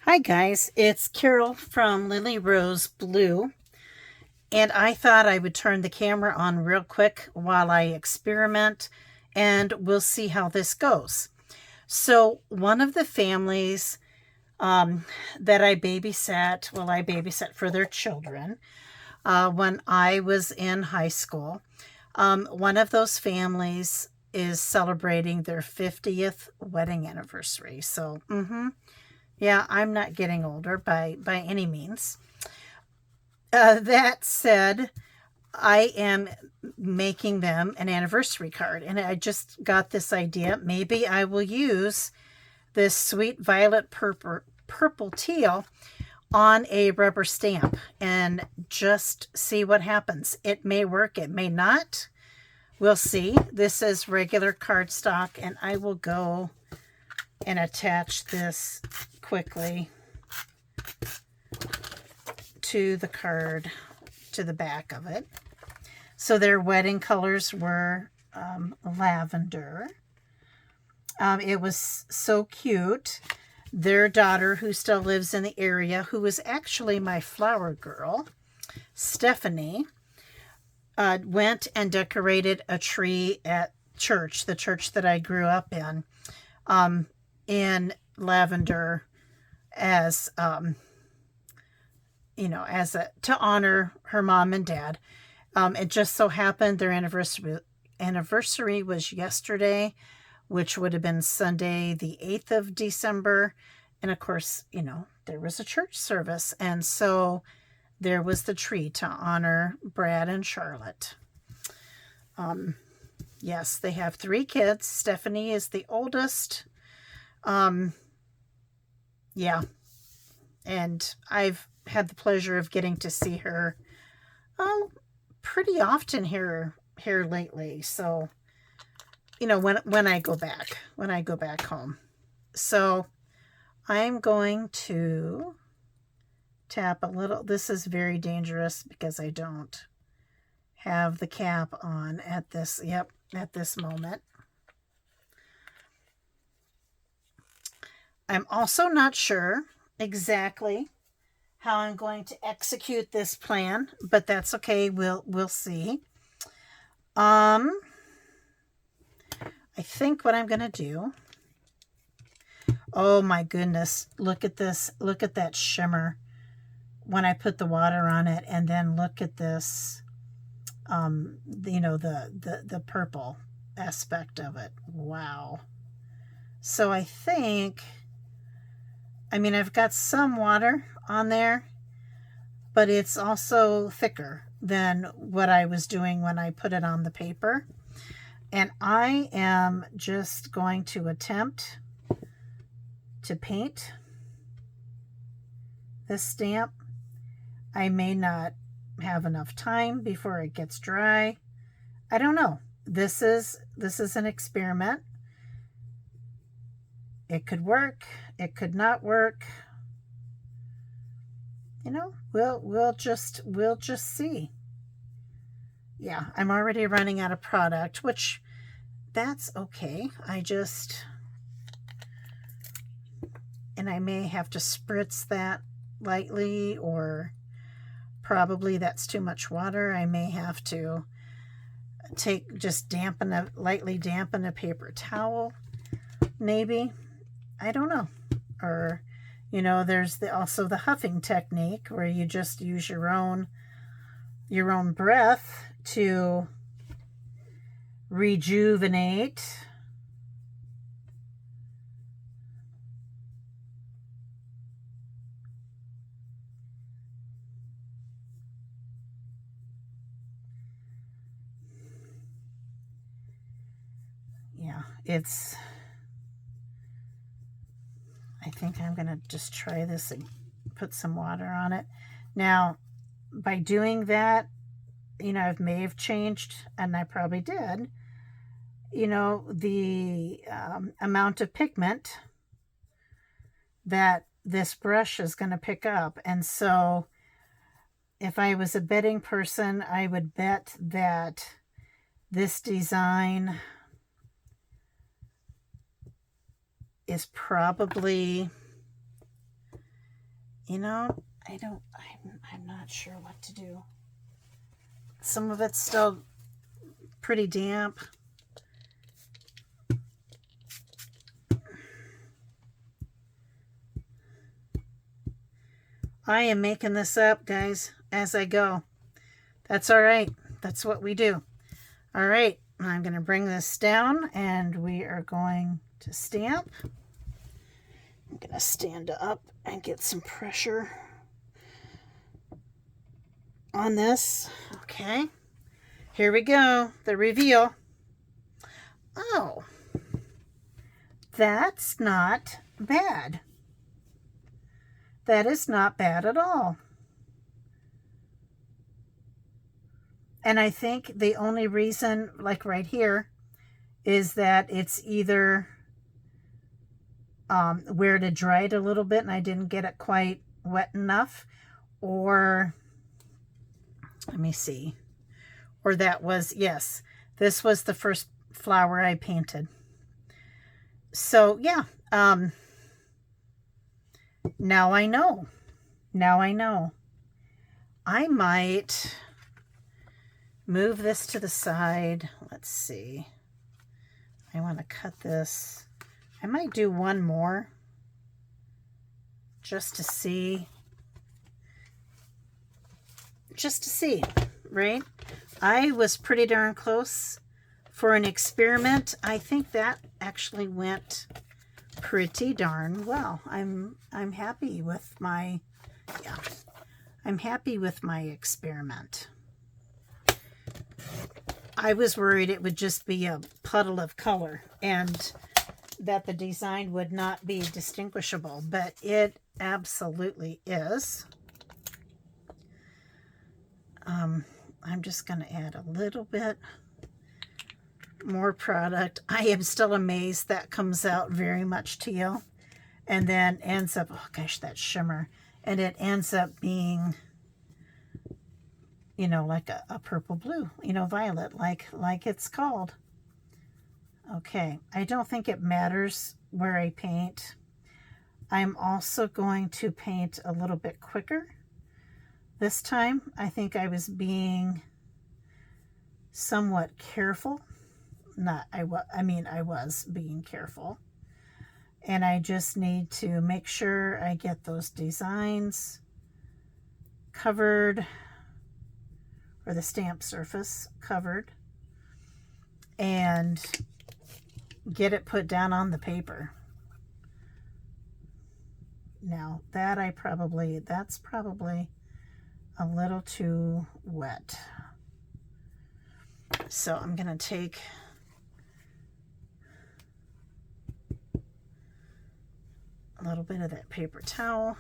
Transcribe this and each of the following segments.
Hi guys, it's Carol from Lily Rose Blue, and I thought I would turn the camera on real quick while I experiment, and we'll see how this goes. So one of the families that I babysat, well, I babysat for their children when I was in high school. One of those families is celebrating their 50th wedding anniversary. So, yeah, I'm not getting older by any means. That said, I am making them an anniversary card, and I just got this idea. Maybe I will use this sweet violet purple teal on a rubber stamp and just see what happens. It may work, it may not. We'll see. This is regular cardstock, and I will go and attach this quickly to the card, to the back of it. So their wedding colors were lavender. It was so cute. Their daughter, who still lives in the area, who was actually my flower girl, Stephanie, went and decorated a tree at church, the church that I grew up in lavender as as to honor her mom and dad. It just so happened their anniversary was yesterday, which would have been Sunday, the 8th of December. And of course, there was a church service. And so there was the tree to honor Brad and Charlotte. Yes, they have 3 kids. Stephanie is the oldest. Yeah. And I've had the pleasure of getting to see her pretty often here lately. So, when I go back home. So I'm going to tap a little. This is very dangerous because I don't have the cap on at this moment. I'm also not sure exactly how I'm going to execute this plan, but that's okay. We'll see. I think what I'm going to do. Oh my goodness. Look at this. Look at that shimmer when I put the water on it, and then look at this the purple aspect of it. Wow. So I think I've got some water on there, but it's also thicker than what I was doing when I put it on the paper. And I am just going to attempt to paint this stamp. I may not have enough time before it gets dry. I don't know. This is an experiment. It could work, it could not work. We'll just see. Yeah, I'm already running out of product, which that's okay. And I may have to spritz that lightly, or probably that's too much water. I may have to lightly dampen a paper towel, maybe. I don't know. Or, there's also the huffing technique where you just use your own breath to rejuvenate. Yeah, I think I'm going to just try this and put some water on it. Now, by doing that, I may have changed, and I probably did, the amount of pigment that this brush is going to pick up. And so if I was a betting person, I would bet that this design is probably You know, I'm not sure what to do. Some of it's still pretty damp. I am making this up, guys, as I go. That's all right. That's what we do. All right, I'm going to bring this down and we are going to stamp. I'm going to stand up and get some pressure on this. Okay, here we go. The reveal. Oh, that's not bad. That is not bad at all. And I think the only reason, like right here, is that it's either where it had dried a little bit and I didn't get it quite wet enough, or let me see, or that was, yes, this was the first flower I painted. So yeah, now I know. Now I know. I might move this to the side. Let's see. I want to cut this. I might do one more just to see. Just to see, right? I was pretty darn close for an experiment. I think that actually went pretty darn well. I'm happy with my, yeah, I'm happy with my experiment. I was worried it would just be a puddle of color and that the design would not be distinguishable, but it absolutely is. I'm just going to add a little bit more product. I am still amazed that comes out very much teal and then ends up, oh gosh, that shimmer, and it ends up being, you know, like a purple blue, you know, violet, like it's called. Okay, I don't think it matters where I paint. I'm also going to paint a little bit quicker. This time, I think I was being somewhat careful. I was being careful. And I just need to make sure I get those designs covered, or the stamp surface covered, and get it put down on the paper. Now that's probably a little too wet. So I'm going to take a little bit of that paper towel.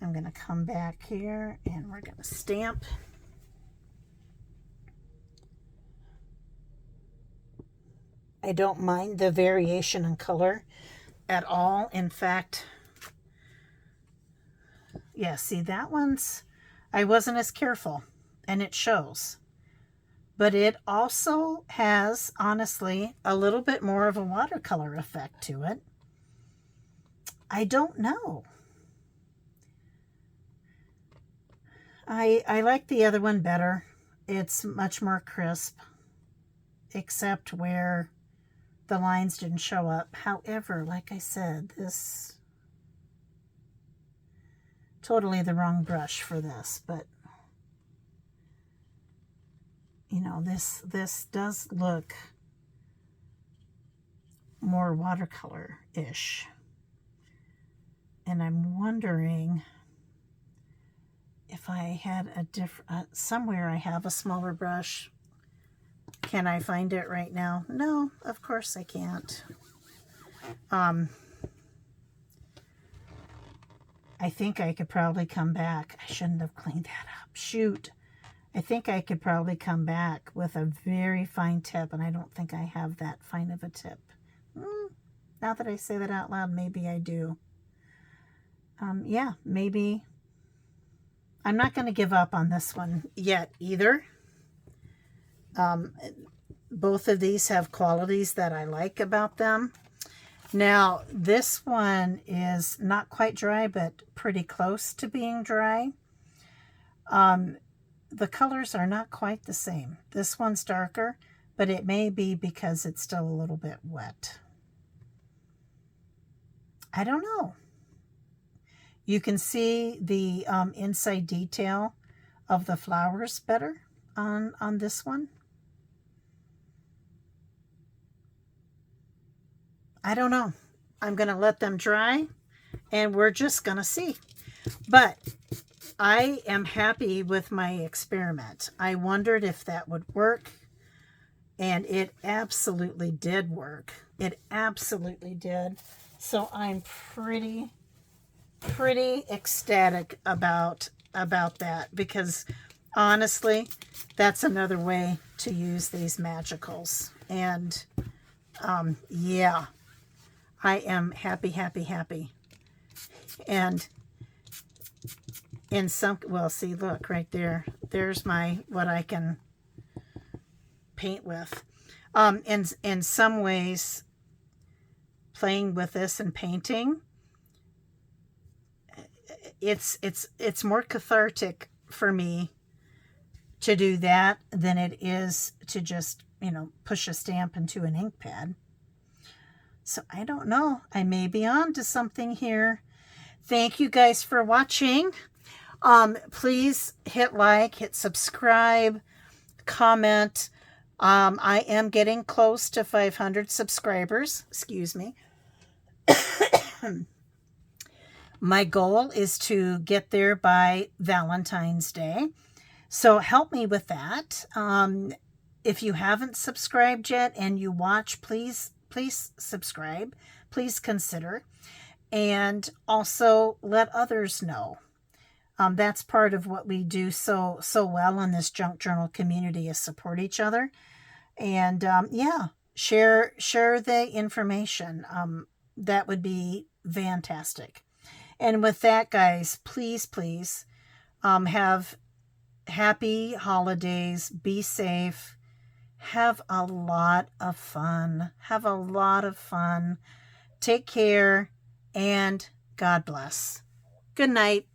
I'm going to come back here and we're going to stamp. I don't mind the variation in color at all. In fact, yeah, see that one's, I wasn't as careful and it shows. But it also has, honestly, a little bit more of a watercolor effect to it. I don't know. I like the other one better. It's much more crisp, except where the lines didn't show up. However, like I said, this, totally the wrong brush for this, but you know, this does look more watercolor-ish. And I'm wondering if I had a different, somewhere I have a smaller brush. Can I find it right now? No, of course I can't. I think I could probably come back. I shouldn't have cleaned that up. Shoot. I think I could probably come back with a very fine tip, and I don't think I have that fine of a tip. Now that I say that out loud, maybe I do. Yeah, maybe. I'm not going to give up on this one yet either. Both of these have qualities that I like about them. Now, this one is not quite dry, but pretty close to being dry. The colors are not quite the same. This one's darker, but it may be because it's still a little bit wet. I don't know. You can see the inside detail of the flowers better on this one. I don't know. I'm going to let them dry and we're just going to see. But I am happy with my experiment. I wondered if that would work, and it absolutely did work. It absolutely did. So I'm pretty ecstatic about that, because honestly, that's another way to use these magicals. And yeah, I am happy. And in some, well, see, look right there. There's what I can paint with. In some ways, playing with this and painting, it's more cathartic for me to do that than it is to just, push a stamp into an ink pad. So I don't know. I may be on to something here. Thank you guys for watching. Please hit like, hit subscribe, comment. I am getting close to 500 subscribers. Excuse me. My goal is to get there by Valentine's Day. So help me with that. If you haven't subscribed yet and you watch, please subscribe. Please consider. And also let others know. That's part of what we do so well in this junk journal community, is support each other. And yeah, share the information. That would be fantastic. And with that, guys, please have happy holidays. Be safe. Have a lot of fun. Take care, and God bless. Good night.